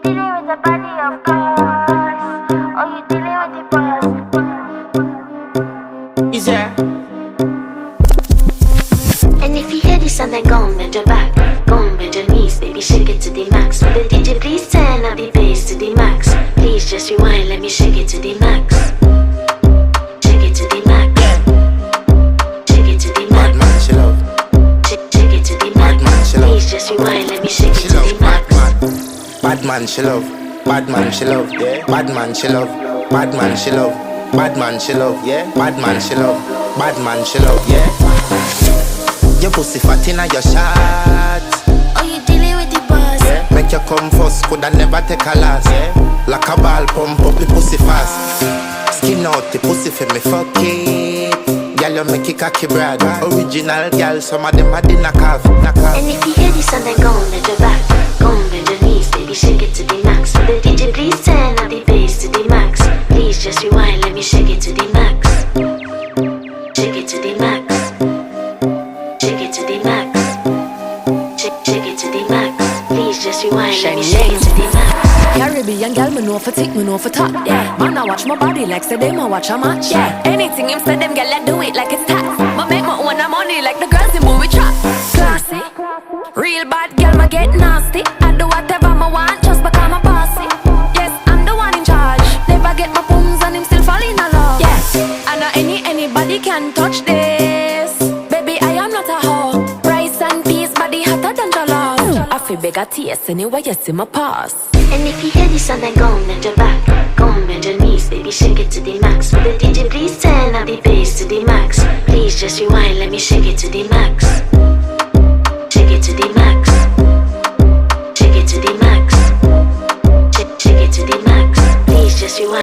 dealing with the body of course, or you dealing with the boss. Is there? And if you hear this and then go and bend your back, go and bend your knees, baby, shake it to the max. Will the DJ please turn up the bass to the max? Please just rewind, let me shake it to the max. Shake it to the max. Shake it to the max. Bad man, she love. Shake it to the max. Bad man, she love. Please just rewind, let me shake it She to love. the max. Bad man, she love. Bad man, she love. Yeah. Bad man, she love. Bad man, she love. Bad man, she love. Yeah. Bad man, she love. Bad man, she love. Yeah. Your pussy fat inna your shots. Oh, you dealing with the boss. Yeah. Make you come first, coulda never take a last. Yeah. Like a ball pump up the pussy fast. Skin out the pussy for me fuck it. Girl, you make it cocky brad. Original girl, some of them a dinner calf. And if you hear this and then go and bend your back, go and bend your knees, baby, shake it to the max. Will the DJ please turn up the bass to the max? Please just rewind, let me shake it to the max. Shake it to the max. Shake it to the max. Shake it to the max. Please just rewind, let me shake it to the max. Caribbean girl, me know for tick, me know for top. Yeah, man, I watch my body like say them I watch a match. Yeah, anything him say them girl, I do it like it's tax. But make my own money like the girls in movie trap. Classy, real bad girl, me get nasty. I do whatever I want just because I'm bossy. Yes, I'm the one in charge. Never get my pums and him still fall in love. Yes, I know anybody can touch this. Baby, I am not a hoe. Rice and peas, body hotter than jollof. I feel big a taste anyway, you see my pass. And if you hear this and then go and bend your back, go and bend your knees, baby, shake it to the max. Will the DJ please turn up the bass to the max? Please just rewind, let me shake it to the max. Shake it to the max. Shake it to the max. Shake it to the max. Please just rewind.